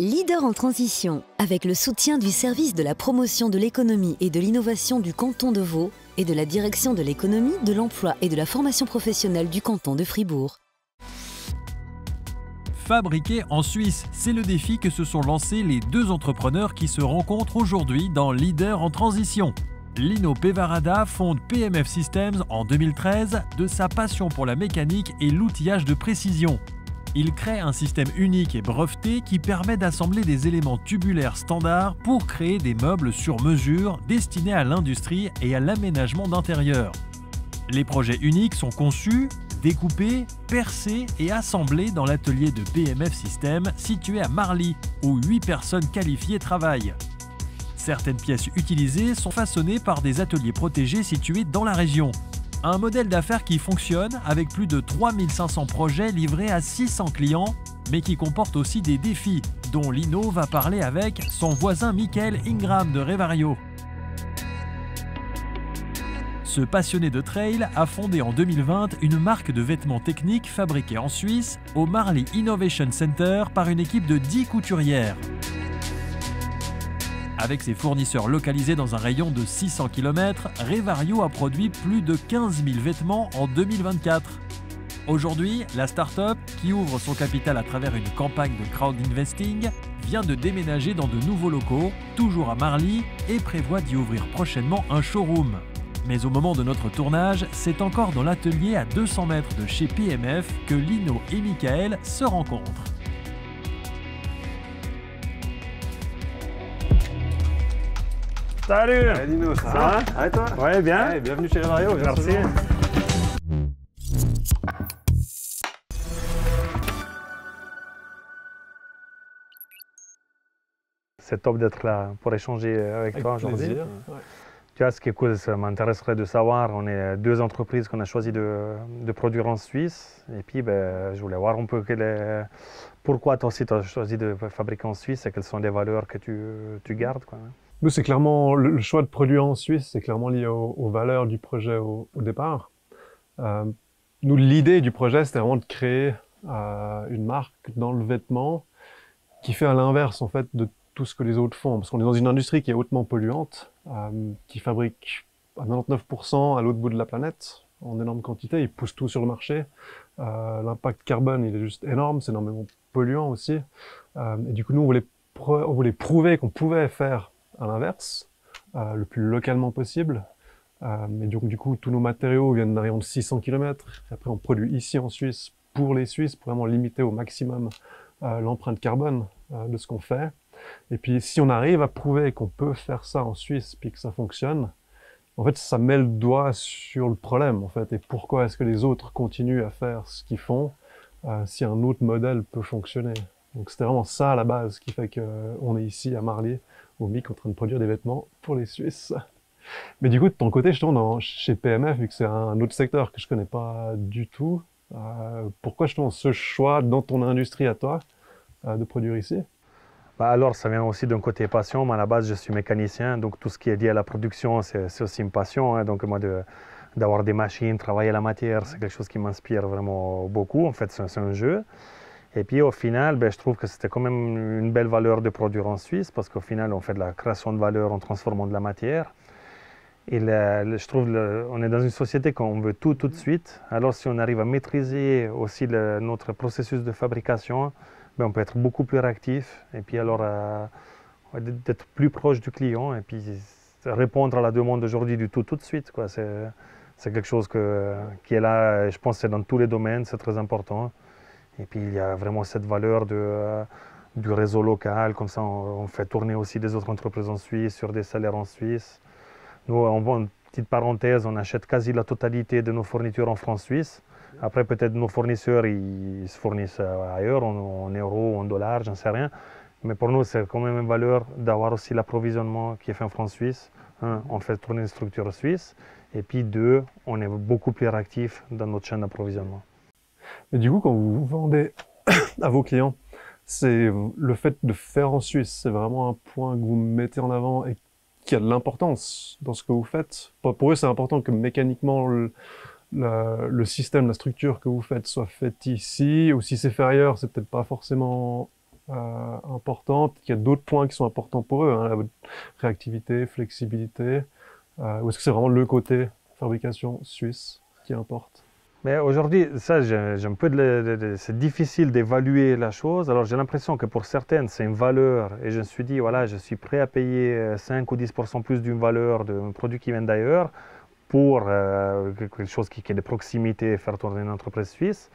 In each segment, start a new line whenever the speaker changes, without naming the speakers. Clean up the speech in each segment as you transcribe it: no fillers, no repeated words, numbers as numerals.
Leader en transition, avec le soutien du service de la promotion de l'économie et de l'innovation du canton de Vaud et de la direction de l'économie, de l'emploi et de la formation professionnelle du canton de Fribourg.
Fabriquer en Suisse, c'est le défi que se sont lancés les deux entrepreneurs qui se rencontrent aujourd'hui dans Leader en transition. Lino Pevarada fonde PMF Systems en 2013 de sa passion pour la mécanique et l'outillage de précision. Il crée un système unique et breveté qui permet d'assembler des éléments tubulaires standards pour créer des meubles sur mesure destinés à l'industrie et à l'aménagement d'intérieur. Les projets uniques sont conçus, découpés, percés et assemblés dans l'atelier de PMF Systems situé à Marly, où 8 personnes qualifiées travaillent. Certaines pièces utilisées sont façonnées par des ateliers protégés situés dans la région. Un modèle d'affaires qui fonctionne avec plus de 3500 projets livrés à 600 clients, mais qui comporte aussi des défis, dont Lino va parler avec son voisin Michael Ingram de Revario. Ce passionné de trail a fondé en 2020 une marque de vêtements techniques fabriquée en Suisse au Marly Innovation Center par une équipe de 10 couturières. Avec ses fournisseurs localisés dans un rayon de 600 km, Revario a produit plus de 15 000 vêtements en 2024. Aujourd'hui, la start-up, qui ouvre son capital à travers une campagne de crowd investing, vient de déménager dans de nouveaux locaux, toujours à Marly, et prévoit d'y ouvrir prochainement un showroom. Mais au moment de notre tournage, c'est encore dans l'atelier à 200 mètres de chez PMF que Lino et Michael se rencontrent.
Salut!
Salut Lino, ça
va?
Ah, et toi?
Ouais, bien.
Ouais, bienvenue chez Revario.
Merci. C'est top d'être là pour échanger avec toi aujourd'hui.
Ouais.
Tu vois, ce qui est cool, ça m'intéresserait de savoir, on est deux entreprises qu'on a choisi de produire en Suisse. Et puis, je voulais voir un peu pourquoi toi aussi tu as choisi de fabriquer en Suisse et quelles sont les valeurs que tu gardes, quoi.
Nous, c'est clairement le choix de produire en Suisse, c'est clairement lié aux valeurs du projet au départ. Nous, l'idée du projet, c'était vraiment de créer une marque dans le vêtement qui fait à l'inverse en fait de tout ce que les autres font, parce qu'on est dans une industrie qui est hautement polluante, qui fabrique à 99% à l'autre bout de la planète en énorme quantité, ils poussent tout sur le marché. L'impact carbone, il est juste énorme, c'est énormément polluant aussi. Et du coup, nous, on voulait prouver qu'on pouvait faire à l'inverse, le plus localement possible. Et donc, du coup, tous nos matériaux viennent d'un rayon de 600 km. Après, on produit ici en Suisse pour les Suisses, pour vraiment limiter au maximum l'empreinte carbone de ce qu'on fait. Et puis, si on arrive à prouver qu'on peut faire ça en Suisse, puis que ça fonctionne, en fait, ça met le doigt sur le problème, en fait. Et pourquoi est-ce que les autres continuent à faire ce qu'ils font si un autre modèle peut fonctionner? Donc, c'était vraiment ça, à la base, qui fait qu'on est ici, à Marly, au MIC, en train de produire des vêtements pour les Suisses. Mais du coup, de ton côté, justement, chez PMF, vu que c'est un autre secteur que je connais pas du tout, pourquoi justement ce choix dans ton industrie à toi de produire ici?
Alors, ça vient aussi d'un côté passion. Moi, à la base, je suis mécanicien, donc tout ce qui est lié à la production, c'est aussi une passion. Hein. Donc, moi, d'avoir des machines, travailler la matière, c'est quelque chose qui m'inspire vraiment beaucoup. En fait, c'est un jeu. Et puis, au final, je trouve que c'était quand même une belle valeur de produire en Suisse, parce qu'au final, on fait de la création de valeur en transformant de la matière. Et je trouve on est dans une société qu'on veut tout de suite. Alors, si on arrive à maîtriser aussi notre processus de fabrication, on peut être beaucoup plus réactif et puis alors d'être plus proche du client et puis répondre à la demande d'aujourd'hui du tout de suite, quoi. C'est quelque chose qui est là, je pense que c'est dans tous les domaines, c'est très important. Et puis il y a vraiment cette valeur du réseau local, comme ça on fait tourner aussi des autres entreprises en Suisse sur des salaires en Suisse. Nous, une petite parenthèse, on achète quasi la totalité de nos fournitures en francs suisses. Après, peut-être nos fournisseurs, ils se fournissent ailleurs, en euros, en dollars, j'en sais rien. Mais pour nous, c'est quand même une valeur d'avoir aussi l'approvisionnement qui est fait en francs suisses. Un, on fait tourner une structure suisse. Et puis deux, on est beaucoup plus réactif dans notre chaîne d'approvisionnement.
Et du coup, quand vous vendez à vos clients, c'est le fait de faire en Suisse, c'est vraiment un point que vous mettez en avant et qui a de l'importance dans ce que vous faites. Pour eux, c'est important que mécaniquement, le système, la structure que vous faites soit faite ici, ou si c'est fait ailleurs, c'est peut-être pas forcément importante, qu'il y a d'autres points qui sont importants pour eux, hein, la réactivité, flexibilité, ou est-ce que c'est vraiment le côté fabrication suisse qui importe?
Mais aujourd'hui, ça, j'ai un peu c'est difficile d'évaluer la chose. Alors j'ai l'impression que pour certaines, c'est une valeur. Et je me suis dit, voilà, je suis prêt à payer 5 ou 10% plus d'une valeur d'un produit qui vient d'ailleurs pour quelque chose qui est de proximité, faire tourner une entreprise suisse.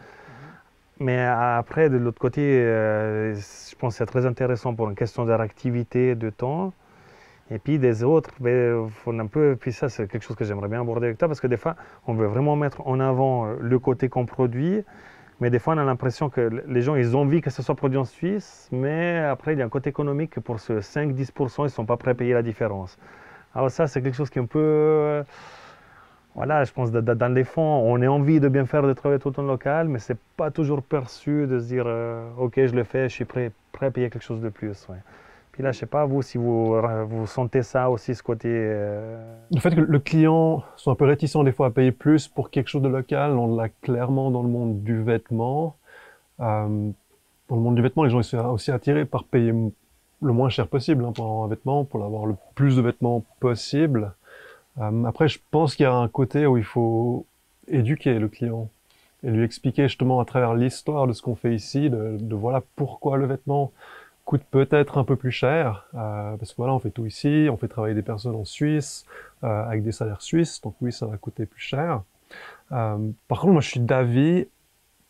Mais après, de l'autre côté, je pense que c'est très intéressant pour une question de réactivité, de temps. Et puis des autres, on un peu, puis ça c'est quelque chose que j'aimerais bien aborder avec toi, parce que des fois on veut vraiment mettre en avant le côté qu'on produit, mais des fois on a l'impression que les gens ils ont envie que ce soit produit en Suisse, mais après il y a un côté économique que pour ce 5-10% ils ne sont pas prêts à payer la différence. Alors ça c'est quelque chose qui est un peu, voilà, je pense dans les fonds, on a envie de bien faire, de travailler tout en local, mais c'est pas toujours perçu de se dire ok je le fais, je suis prêt à payer quelque chose de plus. Ouais. Puis là, je ne sais pas, vous, si vous sentez ça aussi, ce côté...
Le fait que le client soit un peu réticent des fois à payer plus pour quelque chose de local, on l'a clairement dans le monde du vêtement. Dans le monde du vêtement, les gens sont aussi attirés par payer le moins cher possible hein, pour un vêtement, pour avoir le plus de vêtements possible. Après, je pense qu'il y a un côté où il faut éduquer le client et lui expliquer justement à travers l'histoire de ce qu'on fait ici, de voilà pourquoi le vêtement coûte peut-être un peu plus cher, parce que voilà, on fait tout ici, on fait travailler des personnes en Suisse, avec des salaires suisses, donc oui, ça va coûter plus cher. Par contre, moi, je suis d'avis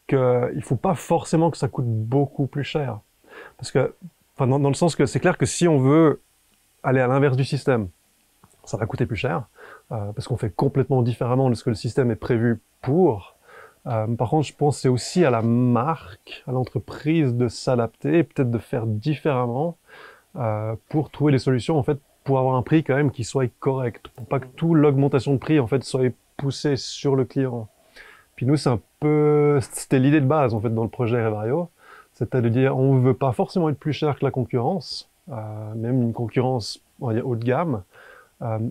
qu'il ne faut pas forcément que ça coûte beaucoup plus cher. Parce que, enfin, dans le sens que c'est clair que si on veut aller à l'inverse du système, ça va coûter plus cher, parce qu'on fait complètement différemment de ce que le système est prévu pour. Par contre, je pense que c'est aussi à la marque, à l'entreprise de s'adapter, peut-être de faire différemment pour trouver des solutions, en fait, pour avoir un prix quand même qui soit correct, pour pas que toute l'augmentation de prix, en fait, soit poussée sur le client. Puis nous, c'est un peu, c'était l'idée de base, en fait, dans le projet Revario, c'était de dire, on veut pas forcément être plus cher que la concurrence, même une concurrence, on va dire, haut de gamme,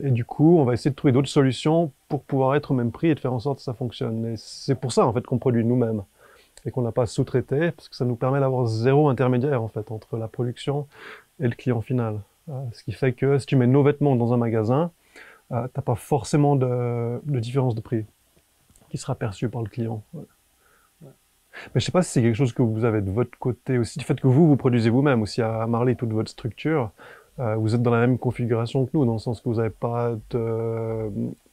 et du coup, on va essayer de trouver d'autres solutions pour pouvoir être au même prix et de faire en sorte que ça fonctionne. Et c'est pour ça, en fait, qu'on produit nous-mêmes et qu'on n'a pas sous-traité, parce que ça nous permet d'avoir zéro intermédiaire, en fait, entre la production et le client final. Ce qui fait que si tu mets nos vêtements dans un magasin, t'as pas forcément de différence de prix qui sera perçue par le client. Ouais. Mais je sais pas si c'est quelque chose que vous avez de votre côté aussi, du fait que vous produisez vous-même aussi à Marly toute votre structure. Vous êtes dans la même configuration que nous, dans le sens que vous n'avez pas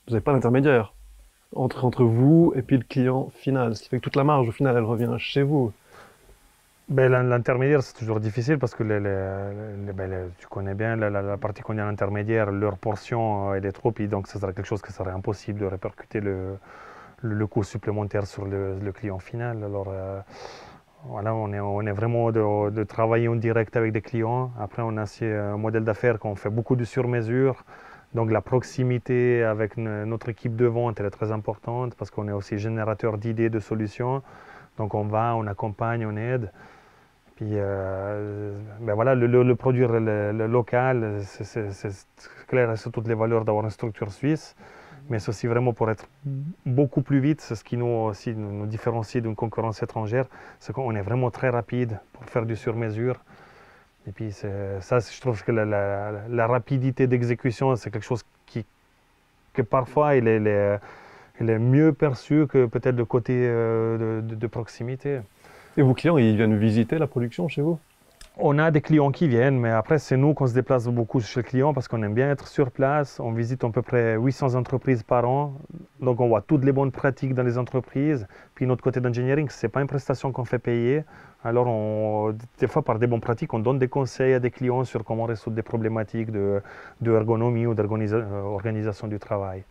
d'intermédiaire entre vous et puis le client final, ce qui fait que toute la marge, au final, elle revient chez vous.
Ben, l'intermédiaire, c'est toujours difficile parce que tu connais bien la partie qu'on a à l'intermédiaire, leur portion elle est trop, et donc ce serait quelque chose que serait impossible de répercuter le coût supplémentaire sur le client final. Alors, voilà, on est vraiment de travailler en direct avec des clients. Après, on a aussi un modèle d'affaires qu'on fait beaucoup de sur-mesure. Donc la proximité avec notre équipe de vente elle est très importante parce qu'on est aussi générateur d'idées, de solutions. Donc on va, on accompagne, on aide. Puis ben voilà, le produire le local, c'est clair, c'est toutes les valeurs d'avoir une structure suisse. Mais c'est aussi vraiment pour être beaucoup plus vite, c'est ce qui nous différencie d'une concurrence étrangère, c'est qu'on est vraiment très rapide pour faire du sur-mesure. Et puis ça, je trouve que la rapidité d'exécution, c'est quelque chose que parfois il est mieux perçu que peut-être le côté de proximité.
Et vos clients, ils viennent visiter la production chez vous?
On a des clients qui viennent, mais après, c'est nous qu'on se déplace beaucoup chez le client parce qu'on aime bien être sur place. On visite à peu près 800 entreprises par an. Donc, on voit toutes les bonnes pratiques dans les entreprises. Puis, notre côté d'engineering, ce n'est pas une prestation qu'on fait payer. Alors, des fois, par des bonnes pratiques, on donne des conseils à des clients sur comment résoudre des problématiques de ergonomie ou d'organisation du travail.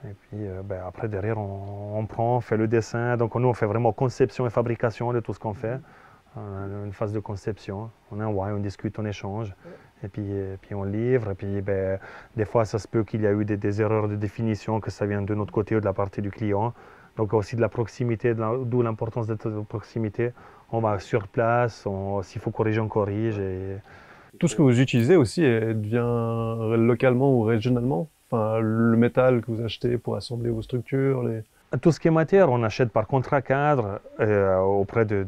Et puis, après, derrière, on prend, on fait le dessin. Donc, nous, on fait vraiment conception et fabrication de tout ce qu'on fait. On a une phase de conception, on envoie, on discute, on échange, et puis on livre. Et puis des fois, ça se peut qu'il y a eu des erreurs de définition, que ça vient de notre côté ou de la partie du client. Donc aussi de la proximité, d'où l'importance d'être de proximité. On va sur place, s'il faut corriger, on corrige.
Tout ce que vous utilisez aussi devient localement ou régionalement? Enfin, le métal que vous achetez pour assembler vos structures,
Tout ce qui est matière, on achète par contrat cadre auprès de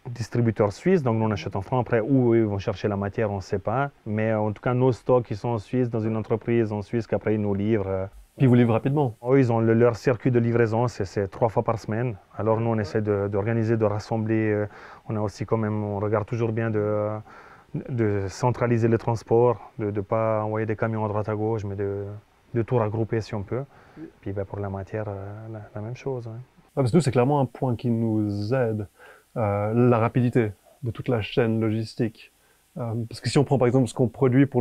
distributeurs suisses. Donc, nous, on achète en francs. Après, où ils vont chercher la matière, on ne sait pas. Mais en tout cas, nos stocks, ils sont en Suisse, dans une entreprise en Suisse qu'après, ils nous livrent.
Puis ils vous livrent rapidement.
Eux, ils ont leur circuit de livraison, c'est 3 fois par semaine. Alors, nous, on essaie d'organiser, de rassembler. On a aussi quand même, on regarde toujours bien de centraliser le transport, de ne pas envoyer des camions à droite à gauche, mais de tout regrouper si on peut. Puis ben, pour la matière, la même chose. Hein.
Ah, parce que nous, c'est clairement un point qui nous aide, la rapidité de toute la chaîne logistique. Parce que si on prend par exemple ce qu'on produit pour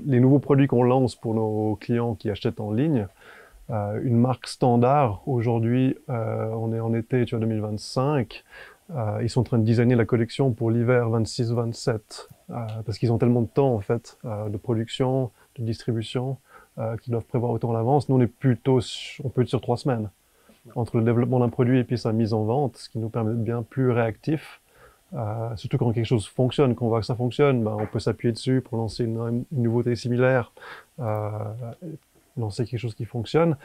les nouveaux produits qu'on lance pour nos clients qui achètent en ligne, une marque standard, aujourd'hui, on est en été 2025, ils sont en train de designer la collection pour l'hiver 26-27, parce qu'ils ont tellement de temps en fait, de production, de distribution, qu'ils doivent prévoir autant à l'avance. Nous, on peut être sur 3 semaines entre le développement d'un produit et puis sa mise en vente, ce qui nous permet d'être bien plus réactifs. Surtout quand quelque chose fonctionne, qu'on voit que ça fonctionne, on peut s'appuyer dessus pour lancer une nouveauté similaire, lancer quelque chose qui fonctionne.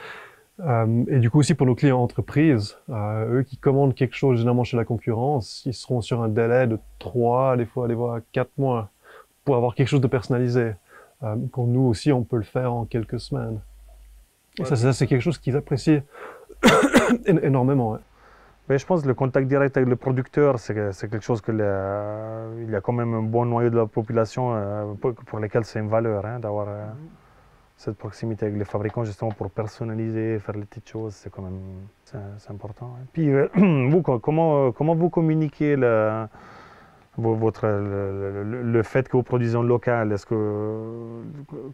Et du coup aussi pour nos clients entreprises, eux qui commandent quelque chose généralement chez la concurrence, ils seront sur un délai de 3, des fois 4 mois pour avoir quelque chose de personnalisé. Quand nous aussi on peut le faire en quelques semaines. Et ça c'est quelque chose qu'ils apprécient énormément. Ouais.
Mais je pense que le contact direct avec le producteur, c'est quelque chose il y a quand même un bon noyau de la population pour lesquels c'est une valeur hein, d'avoir cette proximité avec les fabricants justement pour personnaliser, faire les petites choses, c'est quand même c'est important. Hein. Puis vous, comment vous communiquez le fait que vous produisez en local?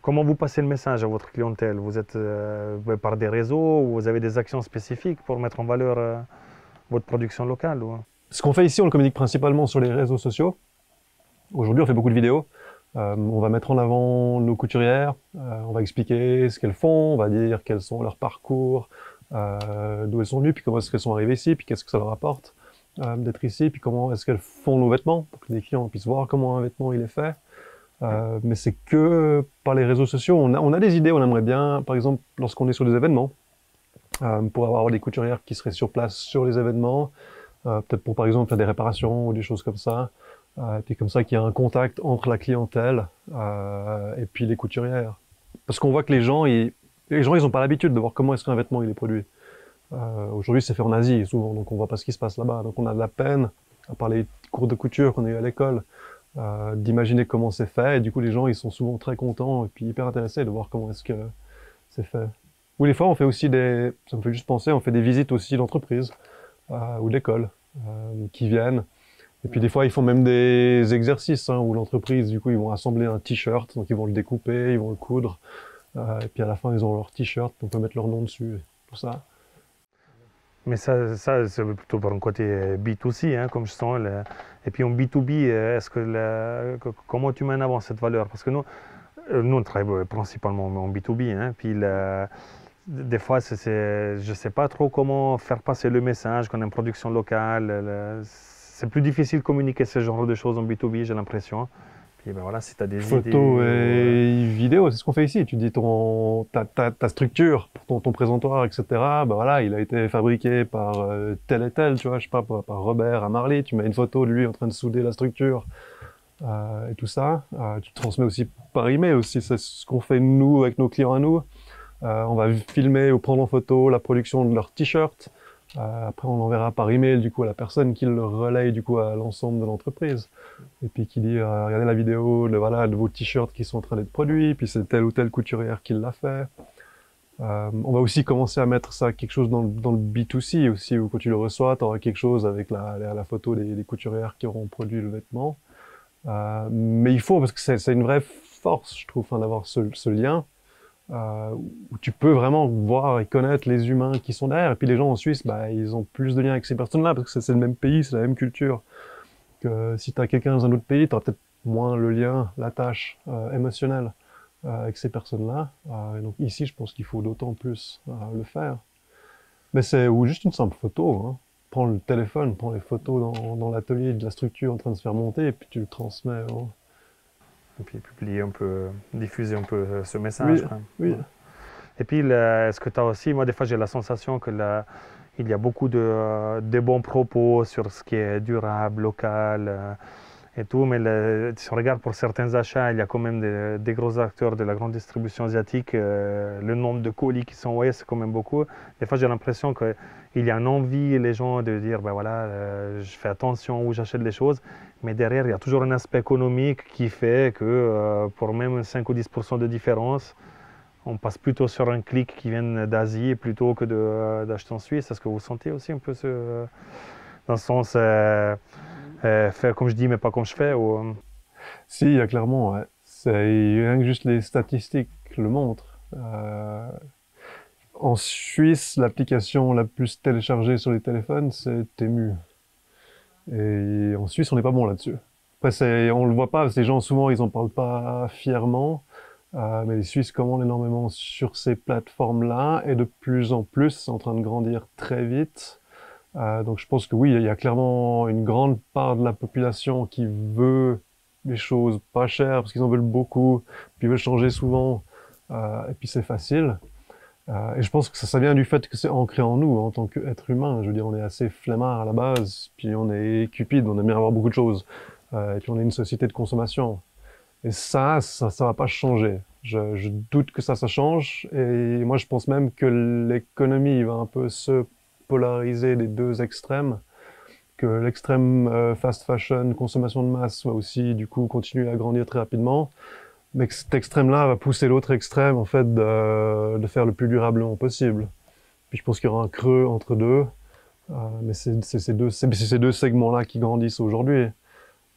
Comment vous passez le message à votre clientèle? Vous êtes par des réseaux ou vous avez des actions spécifiques pour mettre en valeur votre production locale ou...
Ce qu'on fait ici, on le communique principalement sur les réseaux sociaux. Aujourd'hui, on fait beaucoup de vidéos. On va mettre en avant nos couturières, on va expliquer ce qu'elles font, on va dire quels sont leurs parcours, d'où elles sont venues, puis comment est-ce qu'elles sont arrivées ici, puis qu'est-ce que ça leur apporte d'être ici, puis comment est-ce qu'elles font nos vêtements, pour que les clients puissent voir comment un vêtement il est fait. Mais c'est que par les réseaux sociaux, on a des idées, on aimerait bien, par exemple, lorsqu'on est sur des événements, pour avoir des couturières qui seraient sur place sur les événements, peut-être pour par exemple faire des réparations ou des choses comme ça, et puis comme ça qu'il y a un contact entre la clientèle et puis les couturières. Parce qu'on voit que les gens ils ont pas l'habitude de voir comment est-ce qu'un vêtement il est produit. Aujourd'hui c'est fait en Asie souvent, donc on voit pas ce qui se passe là-bas, donc on a de la peine, à part les cours de couture qu'on a eu à l'école, d'imaginer comment c'est fait, et du coup les gens ils sont souvent très contents et puis hyper intéressés de voir comment est-ce que c'est fait. Ou des fois, on fait aussi ça me fait juste penser, on fait des visites aussi d'entreprises ou d'écoles qui viennent. Et puis des fois, ils font même des exercices où l'entreprise, du coup, ils vont assembler un t-shirt, donc ils vont le découper, ils vont le coudre. Et puis à la fin, ils ont leur t-shirt, on peut mettre leur nom dessus, tout ça.
Mais ça c'est plutôt pour un côté B2C, hein, comme je sens. Et puis en B2B, comment tu mets en avant cette valeur? Parce que nous, on travaille principalement en B2B. Hein, puis des fois, je ne sais pas trop comment faire passer le message qu'on a une production locale. C'est plus difficile de communiquer ce genre de choses en B2B, j'ai l'impression. Puis ben voilà, si tu as des idées...
Photos et vidéos, c'est ce qu'on fait ici. Tu dis ta structure pour ton présentoir, etc. Ben voilà, il a été fabriqué par tel et tel, tu vois, je sais pas, par Robert à Marly. Tu mets une photo de lui en train de souder la structure et tout ça. Tu transmets aussi par email aussi. C'est ce qu'on fait nous avec nos clients à nous. On va filmer ou prendre en photo la production de leur t-shirt. Après, on enverra par email du coup à la personne qui le relaye du coup à l'ensemble de l'entreprise. Et puis qui dit regardez la vidéo de vos t-shirts qui sont en train d'être produits. Puis c'est telle ou telle couturière qui l'a fait. On va aussi commencer à mettre ça quelque chose dans le B2C aussi, où quand tu le reçois, tu auras quelque chose avec la photo des couturières qui auront produit le vêtement. Mais il faut, parce que c'est une vraie force, je trouve, d'avoir ce lien. Où tu peux vraiment voir et connaître les humains qui sont derrière. Et puis les gens en Suisse, ils ont plus de liens avec ces personnes-là, parce que c'est le même pays, c'est la même culture. Que si tu as quelqu'un dans un autre pays, tu auras peut-être moins le lien, l'attache émotionnelle avec ces personnes-là. Et donc ici, je pense qu'il faut d'autant plus le faire. Mais ou juste une simple photo. Hein. Prends le téléphone, prends les photos dans l'atelier de la structure en train de se faire monter, et puis tu le transmets. Et
puis publier un peu, diffuser un peu ce message.
Oui.
Et puis, est-ce que tu as aussi, moi des fois j'ai la sensation que il y a beaucoup de bons propos sur ce qui est durable, local et tout, mais si on regarde pour certains achats, il y a quand même des gros acteurs de la grande distribution asiatique, le nombre de colis qui sont envoyés, c'est quand même beaucoup. Des fois j'ai l'impression qu'il y a une envie, les gens, de dire, ben voilà, je fais attention où j'achète les choses, mais derrière il y a toujours un aspect économique qui fait que pour même 5 ou 10% de différence, on passe plutôt sur un clic qui vient d'Asie plutôt que d'acheter en Suisse. Est-ce que vous sentez aussi un peu dans ce sens, faire comme je dis mais pas comme je fais
Si, il y a clairement, ouais. Rien que juste les statistiques le montrent. En Suisse, l'application la plus téléchargée sur les téléphones, c'est Temu. Et en Suisse, on n'est pas bon là-dessus. Après, on le voit pas, parce que les gens, souvent, ils en parlent pas fièrement. Mais les Suisses commandent énormément sur ces plateformes-là, et de plus en plus, c'est en train de grandir très vite. Donc je pense que oui, il y a clairement une grande part de la population qui veut des choses pas chères, parce qu'ils en veulent beaucoup, puis ils veulent changer souvent, et puis c'est facile. Et je pense que ça vient du fait que c'est ancré en nous, en tant qu'être humain. Je veux dire, on est assez flemmard à la base, puis on est cupide, on aime bien avoir beaucoup de choses. Et puis on est une société de consommation. Et ça va pas changer. Je doute que ça change. Et moi, je pense même que l'économie va un peu se polariser des deux extrêmes. Que l'extrême fast fashion, consommation de masse, va aussi, du coup, continuer à grandir très rapidement. Mais que cet extrême-là va pousser l'autre extrême, en fait, de faire le plus durablement possible. Puis je pense qu'il y aura un creux entre deux. Mais c'est ces deux segments-là qui grandissent aujourd'hui.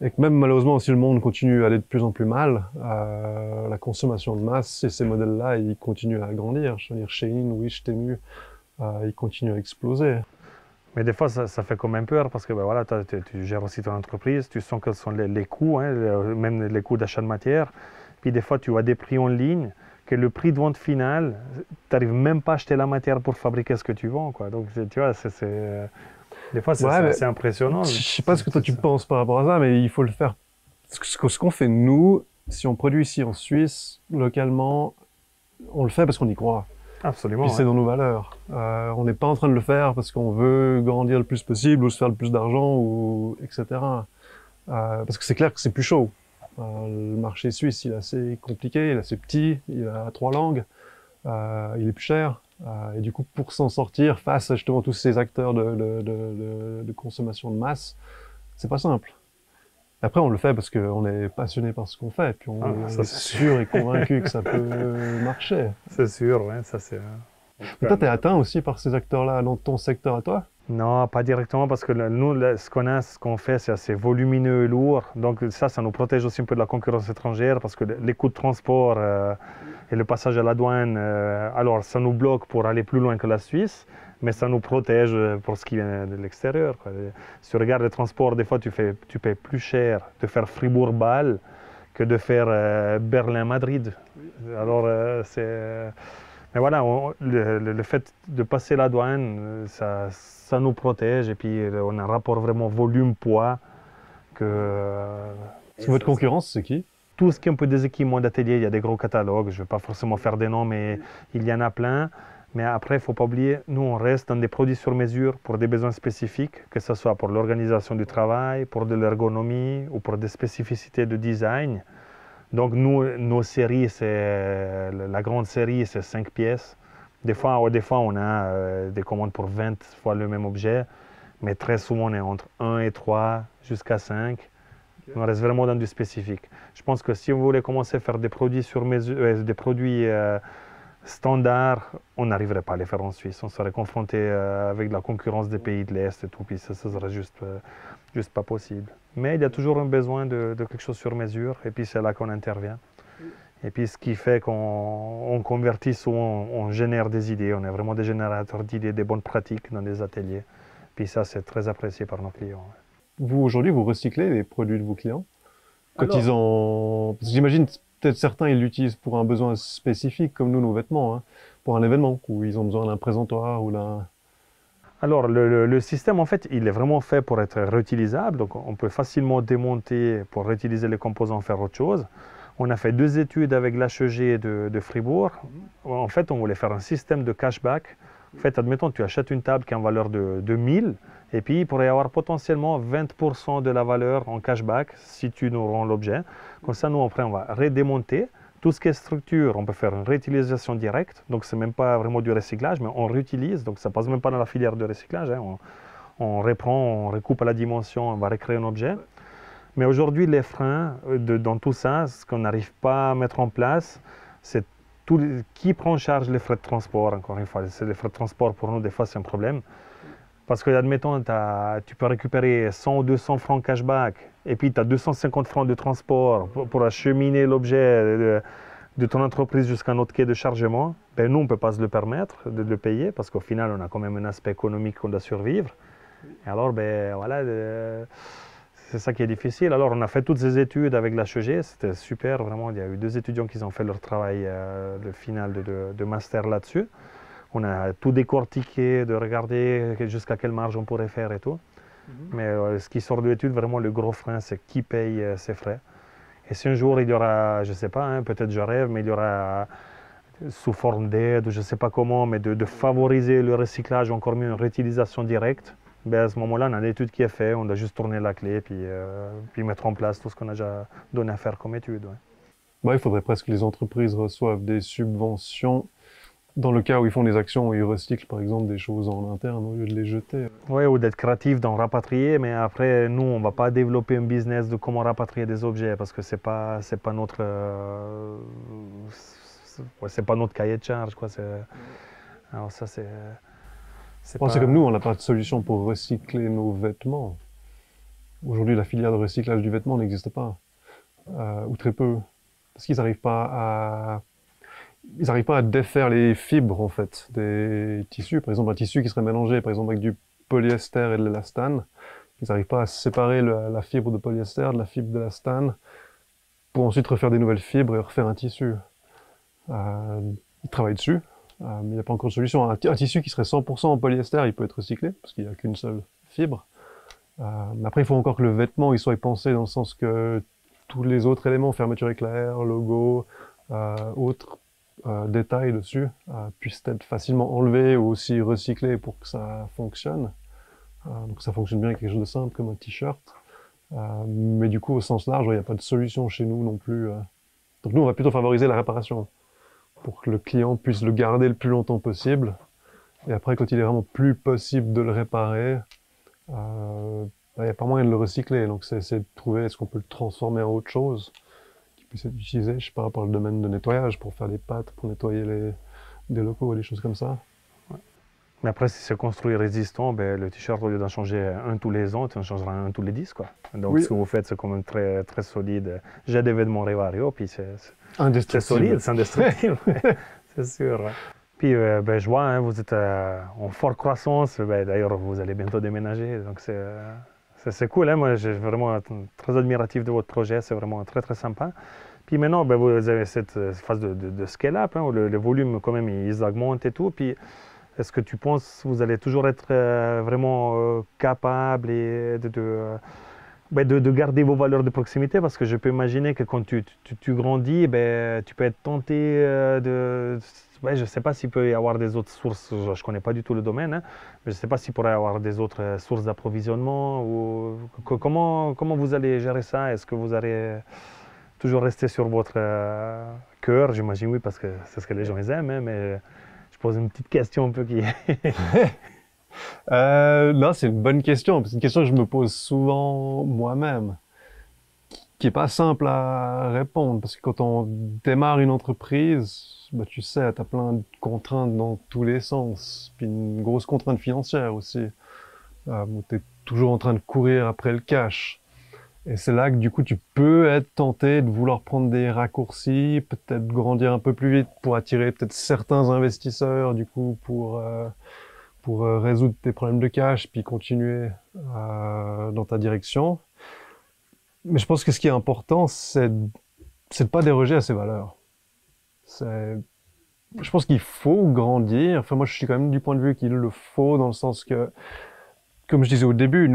Et que même malheureusement, si le monde continue à aller de plus en plus mal, la consommation de masse et ces modèles-là, ils continuent à grandir. Je veux dire, Shein, Wish, Temu, ils continuent à exploser.
Mais des fois, ça fait quand même peur parce que ben voilà, tu gères aussi ton entreprise, tu sens quels sont les coûts, hein, même les coûts d'achat de matière. Puis des fois, tu as des prix en ligne, que le prix de vente final, tu n'arrives même pas à acheter la matière pour fabriquer ce que tu vends, quoi. Donc, tu vois, des fois, c'est assez impressionnant.
Je sais pas ce que toi tu penses par rapport à ça, mais il faut le faire. Ce qu'on fait nous, si on produit ici en Suisse, localement, on le fait parce qu'on y croit.
Absolument.
Puis c'est dans nos valeurs. On n'est pas en train de le faire parce qu'on veut grandir le plus possible ou se faire le plus d'argent, ou etc. Parce que c'est clair que c'est plus chaud. Le marché suisse, il est assez compliqué, il est assez petit, il a 3 langues, il est plus cher. Et du coup, pour s'en sortir face à justement tous ces acteurs de consommation de masse, c'est pas simple. Après, on le fait parce qu'on est passionné par ce qu'on fait, puis on est sûr et convaincu que ça peut marcher.
C'est sûr, ouais, ça c'est...
Mais toi, t'es atteint aussi par ces acteurs-là dans ton secteur à toi?
Non, pas directement, parce que nous, ce qu'on fait, c'est assez volumineux et lourd. Donc ça nous protège aussi un peu de la concurrence étrangère, parce que les coûts de transport et le passage à la douane, alors ça nous bloque pour aller plus loin que la Suisse, mais ça nous protège pour ce qui vient de l'extérieur, quoi. Si tu regardes les transports, des fois tu payes plus cher de faire Fribourg-Bâle que de faire Berlin-Madrid. Alors mais voilà, le fait de passer la douane, ça nous protège, et puis on a un rapport vraiment volume-poids
Votre concurrence, c'est qui?
Tout ce qui est un peu des équipements d'atelier, il y a des gros catalogues, je ne vais pas forcément faire des noms, mais il y en a plein. Mais après, il ne faut pas oublier, nous on reste dans des produits sur mesure pour des besoins spécifiques, que ce soit pour l'organisation du travail, pour de l'ergonomie ou pour des spécificités de design. Donc nos séries, la grande série, c'est 5 pièces. Des fois, on a des commandes pour 20 fois le même objet, mais très souvent on est entre 1 et 3 jusqu'à 5. Okay. On reste vraiment dans du spécifique. Je pense que si on voulait commencer à faire des produits sur mesure, des produits standards, on n'arriverait pas à les faire en Suisse. On serait confronté avec la concurrence des pays de l'Est et tout, puis ça serait juste pas possible. Mais il y a toujours un besoin de quelque chose sur mesure, et puis c'est là qu'on intervient. Et puis ce qui fait qu'on convertit ou on génère des idées, on est vraiment des générateurs d'idées, des bonnes pratiques dans des ateliers. Puis ça, c'est très apprécié par nos clients.
Vous, aujourd'hui, vous recyclez les produits de vos clients? Parce que j'imagine, peut-être certains, ils l'utilisent pour un besoin spécifique, comme nous, nos vêtements, hein, pour un événement, où ils ont besoin d'un présentoir ou d'un...
Alors, le système, en fait, il est vraiment fait pour être réutilisable. Donc, on peut facilement démonter pour réutiliser les composants, faire autre chose. On a fait 2 études avec l'HEG de Fribourg. En fait, on voulait faire un système de cashback. En fait, admettons, tu achètes une table qui a une valeur de 1000, et puis il pourrait y avoir potentiellement 20% de la valeur en cashback si tu nous rends l'objet. Comme ça, nous, après, on va redémonter. Tout ce qui est structure, on peut faire une réutilisation directe. Donc, ce n'est même pas vraiment du recyclage, mais on réutilise. Donc, ça ne passe même pas dans la filière de recyclage, hein. On reprend, on recoupe à la dimension, on va recréer un objet. Mais aujourd'hui, les freins dans tout ça, ce qu'on n'arrive pas à mettre en place, c'est qui prend en charge les frais de transport. Encore une fois, les frais de transport, pour nous, des fois, c'est un problème. Parce que, admettons, tu peux récupérer 100 ou 200 francs cashback, et puis tu as 250 francs de transport pour acheminer l'objet de ton entreprise jusqu'à un autre quai de chargement. Ben, nous, on ne peut pas se le permettre de le payer, parce qu'au final, on a quand même un aspect économique qu'on doit survivre. Et alors, ben, voilà, c'est ça qui est difficile. Alors, on a fait toutes ces études avec l'HEG, c'était super, vraiment. Il y a eu 2 étudiants qui ont fait leur travail de final de master là-dessus. On a tout décortiqué, de regarder jusqu'à quelle marge on pourrait faire et tout. Mais ce qui sort de l'étude, vraiment, le gros frein, c'est qui paye ces frais. Et si un jour, il y aura, je ne sais pas, hein, peut-être je rêve, mais il y aura sous forme d'aide, je ne sais pas comment, mais de favoriser le recyclage, encore mieux une réutilisation directe, ben à ce moment-là, on a une étude qui est faite, on doit juste tourner la clé puis mettre en place tout ce qu'on a déjà donné à faire comme étude. Ouais.
Bah, il faudrait presque que les entreprises reçoivent des subventions dans le cas où ils font des actions où ils recyclent par exemple des choses en interne au lieu de les jeter.
Oui, ou d'être créatif dans rapatrier, mais après, nous, on ne va pas développer un business de comment rapatrier des objets parce que ce n'est pas notre... c'est pas notre cahier de charge, quoi. Alors ça, c'est...
C'est comme nous, on n'a pas de solution pour recycler nos vêtements. Aujourd'hui, la filière de recyclage du vêtement n'existe pas, ou très peu, parce qu'ils n'arrivent pas à défaire les fibres en fait des tissus. Par exemple, un tissu qui serait mélangé, par exemple, avec du polyester et de l'élastane, ils n'arrivent pas à séparer la fibre de polyester de la fibre d'élastane pour ensuite refaire des nouvelles fibres et refaire un tissu. Ils travaillent dessus. Mais il n'y a pas encore de solution. Un tissu qui serait 100% en polyester, il peut être recyclé, parce qu'il n'y a qu'une seule fibre. Mais après, il faut encore que le vêtement il soit pensé dans le sens que tous les autres éléments, fermeture éclair, logo, autres détails dessus, puissent être facilement enlevés ou aussi recyclés pour que ça fonctionne. Donc ça fonctionne bien avec quelque chose de simple comme un t-shirt. Mais du coup, au sens large, il n'y a pas de solution chez nous non plus. Donc nous, on va plutôt favoriser la réparation, pour que le client puisse le garder le plus longtemps possible. Et après, quand il est vraiment plus possible de le réparer, il n'y a pas moyen de le recycler. Donc c'est de trouver, est-ce qu'on peut le transformer en autre chose qui puisse être utilisé, je sais pas, par le domaine de nettoyage, pour faire des pâtes, pour nettoyer des locaux, des choses comme ça.
Ouais. Mais après, si c'est construit résistant, ben, le t-shirt, au lieu d'en changer un tous les ans, tu en changeras un tous les 10, quoi. Donc ce que vous faites, c'est quand même très, très solide. J'ai des vêtements Revario, puis c'est solide, c'est indestructible, c'est sûr. Ouais. Puis ben, je vois, hein, vous êtes en forte croissance. Ben, d'ailleurs, vous allez bientôt déménager, donc c'est cool. Hein. Moi, j'ai vraiment très admiratif de votre projet. C'est vraiment très, très sympa. Puis maintenant, ben, vous avez cette phase de scale-up, hein, où le volume, quand même, ils augmentent et tout. Puis est-ce que tu penses que vous allez toujours être vraiment capable et de garder vos valeurs de proximité? Parce que je peux imaginer que quand tu grandis, ben, tu peux être tenté je ne sais pas s'il peut y avoir des autres sources, je ne connais pas du tout le domaine, hein, mais je ne sais pas s'il pourrait y avoir des autres sources d'approvisionnement. Comment vous allez gérer ça? Est-ce que vous allez toujours rester sur votre cœur? J'imagine oui, parce que c'est ce que les gens aiment, hein, mais je pose une petite question un peu qui...
Non, c'est une bonne question. C'est une question que je me pose souvent moi-même, qui est pas simple à répondre, parce que quand on démarre une entreprise, bah, tu sais, tu as plein de contraintes dans tous les sens, puis une grosse contrainte financière aussi. Tu es toujours en train de courir après le cash. Et c'est là que du coup, tu peux être tenté de vouloir prendre des raccourcis, peut-être grandir un peu plus vite pour attirer peut-être certains investisseurs, du coup, pour résoudre tes problèmes de cash, puis continuer dans ta direction. Mais je pense que ce qui est important, c'est de pas déroger à ses valeurs. Je pense qu'il faut grandir. Enfin, moi, je suis quand même du point de vue qu'il le faut, dans le sens que, comme je disais au début,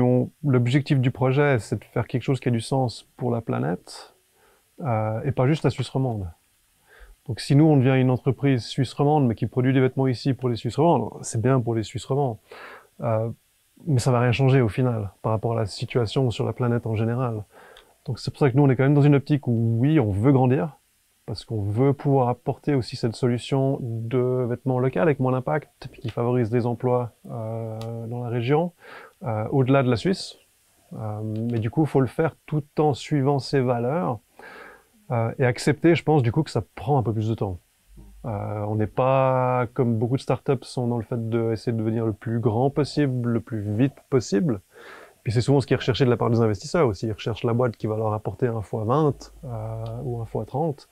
l'objectif du projet, c'est de faire quelque chose qui a du sens pour la planète. et pas juste la Suisse romande. Donc si nous, on devient une entreprise suisse romande, mais qui produit des vêtements ici pour les Suisses romandes, c'est bien pour les Suisses romands. Mais ça va rien changer au final, par rapport à la situation sur la planète en général. Donc c'est pour ça que nous, on est quand même dans une optique où, oui, on veut grandir, parce qu'on veut pouvoir apporter aussi cette solution de vêtements locaux avec moins d'impact, qui favorise les emplois dans la région, au-delà de la Suisse. Mais du coup, il faut le faire tout en suivant ses valeurs et accepter, je pense, du coup, que ça prend un peu plus de temps. On n'est pas, comme beaucoup de startups sont dans le fait d'essayer de devenir le plus grand possible, le plus vite possible. Puis c'est souvent ce qui est recherché de la part des investisseurs aussi. Ils recherchent la boîte qui va leur apporter un fois 20 ou un fois 30.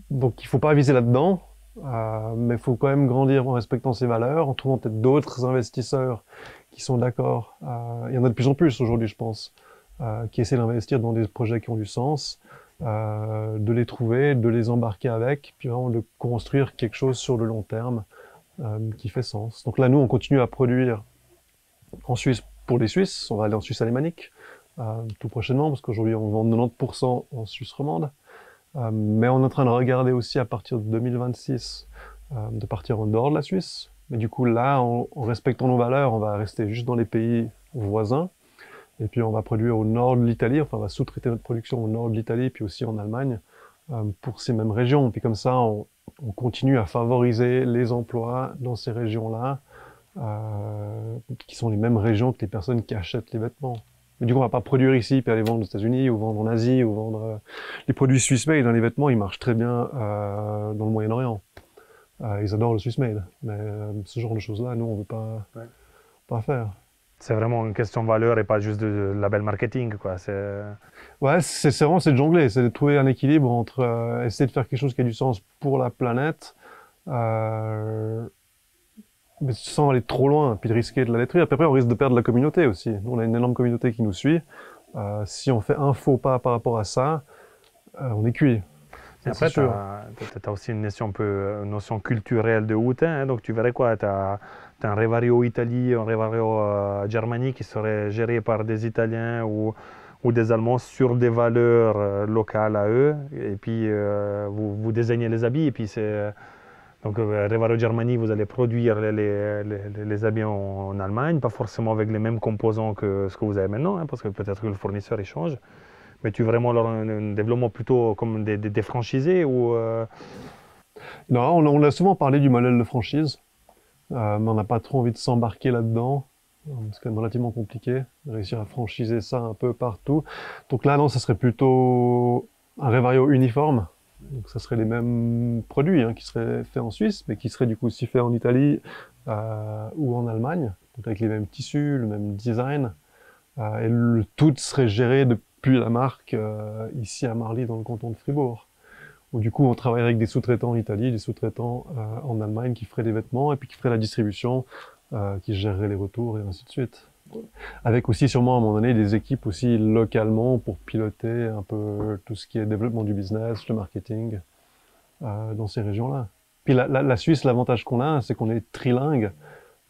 Donc il ne faut pas viser là-dedans, mais il faut quand même grandir en respectant ses valeurs, en trouvant peut-être d'autres investisseurs qui sont d'accord. Il y en a de plus en plus aujourd'hui, je pense, qui essaient d'investir dans des projets qui ont du sens, de les trouver, de les embarquer avec, puis vraiment de construire quelque chose sur le long terme qui fait sens. Donc là, nous, on continue à produire en Suisse pour les Suisses. On va aller en Suisse alémanique tout prochainement, parce qu'aujourd'hui, on vend 90% en Suisse romande. Mais on est en train de regarder aussi à partir de 2026 de partir en dehors de la Suisse. Mais du coup, là, en respectant nos valeurs, on va rester juste dans les pays voisins. Et puis, on va produire au nord de l'Italie. Enfin, on va sous-traiter notre production au nord de l'Italie, puis aussi en Allemagne, pour ces mêmes régions. Puis comme ça, on continue à favoriser les emplois dans ces régions-là, qui sont les mêmes régions que les personnes qui achètent les vêtements. Mais du coup, on va pas produire ici, puis aller vendre aux États-Unis, ou vendre en Asie, ou vendre les produits Swiss made. Dans les vêtements, ils marchent très bien dans le Moyen-Orient. Ils adorent le Swiss made. Mais ce genre de choses-là, nous, on veut pas faire.
C'est vraiment une question de valeur et pas juste de label marketing, quoi.
Ouais, c'est vraiment de jongler, c'est de trouver un équilibre entre essayer de faire quelque chose qui a du sens pour la planète, mais sans aller trop loin, puis de risquer de la détruire. Puis après, on risque de perdre la communauté aussi. Nous, on a une énorme communauté qui nous suit. Si on fait un faux pas par rapport à ça, on est cuit.
Après, tu as aussi une notion culturelle de Ute, hein, donc tu verrais quoi, tu as un Revario Italie, un Revario Germanie qui serait géré par des Italiens ou des Allemands sur des valeurs locales à eux, et puis vous désignez les habits, et puis c'est... Donc, Revario Germanie, vous allez produire les habits en Allemagne, pas forcément avec les mêmes composants que ce que vous avez maintenant, hein, parce que peut-être que le fournisseur il change. Mais tu veux vraiment un développement plutôt comme des franchisés ou
Non, on a souvent parlé du modèle de franchise, mais on n'a pas trop envie de s'embarquer là-dedans. C'est quand même relativement compliqué de réussir à franchiser ça un peu partout. Donc là, non, ça serait plutôt un Revario uniforme. Donc ça serait les mêmes produits hein, qui seraient faits en Suisse, mais qui seraient du coup aussi faits en Italie ou en Allemagne, donc avec les mêmes tissus, le même design. Et le tout serait géré depuis la marque ici à Marly dans le canton de Fribourg. Où du coup on travaillerait avec des sous-traitants en Italie, des sous-traitants en Allemagne qui feraient des vêtements et puis qui feraient la distribution, qui géreraient les retours et ainsi de suite. Avec aussi sûrement à un moment donné des équipes aussi localement pour piloter un peu tout ce qui est développement du business, le marketing dans ces régions-là. Puis la Suisse, l'avantage qu'on a, c'est qu'on est trilingue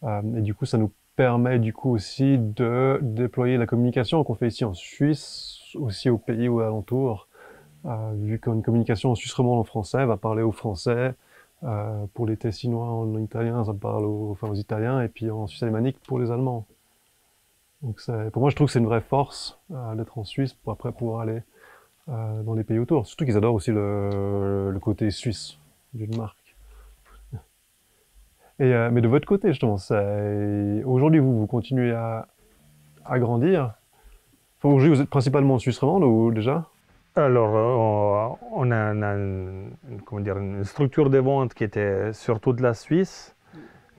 et du coup ça nous permet du coup aussi de déployer la communication qu'on fait ici en Suisse, aussi aux pays aux alentours, vu qu'une communication en suisse romande en français va parler aux Français, pour les Tessinois en italien ça parle aux Italiens et puis en Suisse alémanique pour les Allemands. Donc pour moi, je trouve que c'est une vraie force d'être en Suisse pour après pouvoir aller dans les pays autour. Surtout qu'ils adorent aussi le côté suisse d'une marque. Mais de votre côté, justement, aujourd'hui, vous continuez à grandir. Aujourd'hui, vous êtes principalement en Suisse romande ou déjà?
Alors, on a une structure de vente qui était surtout de la Suisse.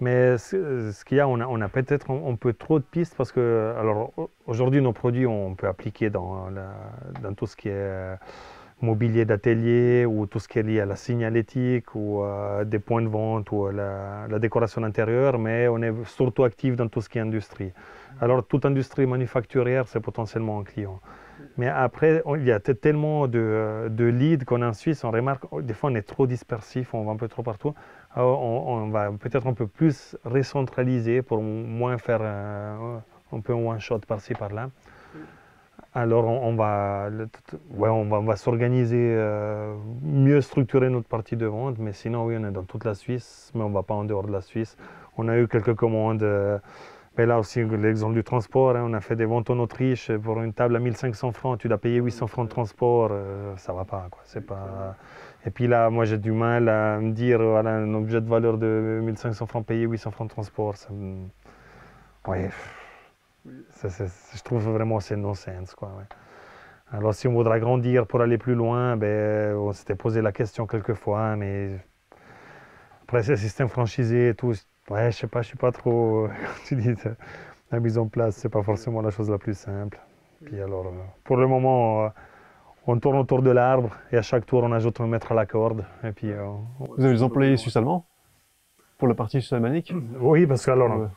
Mais ce qu'il y a, on a peut-être un peu trop de pistes parce que, alors aujourd'hui, nos produits, on peut appliquer dans tout ce qui est mobilier d'atelier ou tout ce qui est lié à la signalétique ou des points de vente ou la décoration intérieure, mais on est surtout actif dans tout ce qui est industrie. Alors, toute industrie manufacturière, c'est potentiellement un client. Mais après, il y a tellement de leads qu'on a en Suisse, on remarque, des fois on est trop dispersif, on va un peu trop partout. Alors, on va peut-être un peu plus recentraliser pour moins faire un peu one shot par-ci par-là. Alors on va s'organiser, mieux structurer notre partie de vente, mais sinon oui, on est dans toute la Suisse, mais on ne va pas en dehors de la Suisse. On a eu quelques commandes, mais là aussi l'exemple du transport, hein, on a fait des ventes en Autriche pour une table à 1500 francs, tu dois payer 800 francs de transport, ça ne va pas, quoi. C'est pas... Et puis là, moi j'ai du mal à me dire, voilà, un objet de valeur de 1500 francs payé 800 francs de transport, ça me... Ouais. Je trouve vraiment c'est non-sens, quoi. Ouais. Alors si on voudra grandir pour aller plus loin, ben, on s'était posé la question quelques fois, mais après ce système franchisé et tout, ouais, je sais pas, je suis pas trop, tu dis, la mise en place, c'est pas forcément la chose la plus simple. Puis alors, pour le moment, on tourne autour de l'arbre et à chaque tour on ajoute un mètre à la corde. Et puis,
Vous avez des employés suisse-allemands pour la partie suisse-alémanique?
Oui, parce que alors,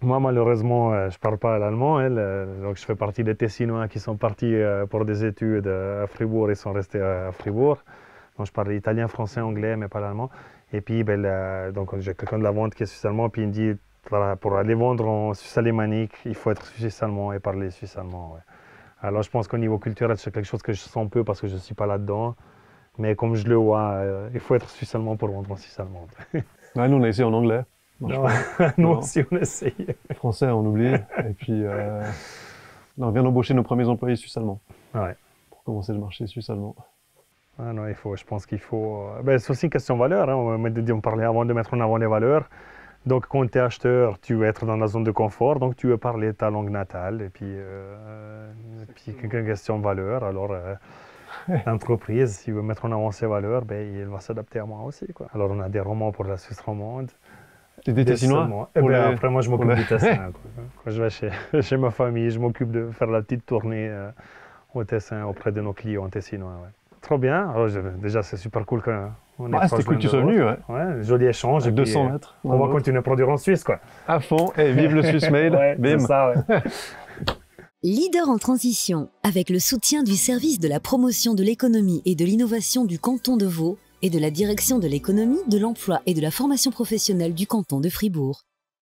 moi, malheureusement, je ne parle pas l'allemand, donc je fais partie des Tessinois qui sont partis pour des études à Fribourg et sont restés à Fribourg. Donc je parle italien, français, anglais, mais pas l'allemand. Et puis, donc j'ai quelqu'un de la vente qui est suisse-allemand, puis il me dit, voilà, pour aller vendre en suisse alémanique, il faut être suisse-allemand et parler suisse-allemand. Ouais. Alors je pense qu'au niveau culturel, c'est quelque chose que je sens peu parce que je ne suis pas là-dedans. Mais comme je le vois, il faut être suisse-allemand pour vendre en suisse-allemand.
Ouais, nous, on a essayé en anglais.
Non, nous aussi, on essaye.
Français, on oublie. Et puis, on vient d'embaucher nos premiers employés suisse-allemands.
Ouais.
Pour commencer le marché suisse-allemand.
Ah non, je pense qu'il faut... c'est aussi une question de valeur. Hein. On parlait avant de mettre en avant les valeurs. Donc, quand tu es acheteur, tu veux être dans la zone de confort, donc tu veux parler ta langue natale. Et puis une question de valeur. Alors, l'entreprise, si veut mettre en avant ses valeurs, il va s'adapter à moi aussi, quoi. Alors, on a des romans pour la Suisse romande.
Des Tessinois?
Après, moi, je m'occupe du Tessin. Quand je vais chez ma famille, je m'occupe de faire la petite tournée au Tessin auprès de nos clients tessinois. Ouais. Trop bien. Alors, déjà, c'est super cool qu'on ait
c'était cool que tu sois venu. Ouais.
Joli échange.
À 200 mètres.
On va continuer à produire en Suisse, quoi.
À fond. Et vive le Swiss Made.
Ouais,
bim.
c'est ça, ouais.
Leader en transition, avec le soutien du service de la promotion de l'économie et de l'innovation du canton de Vaud et de la direction de l'économie, de l'emploi et de la formation professionnelle du canton de Fribourg.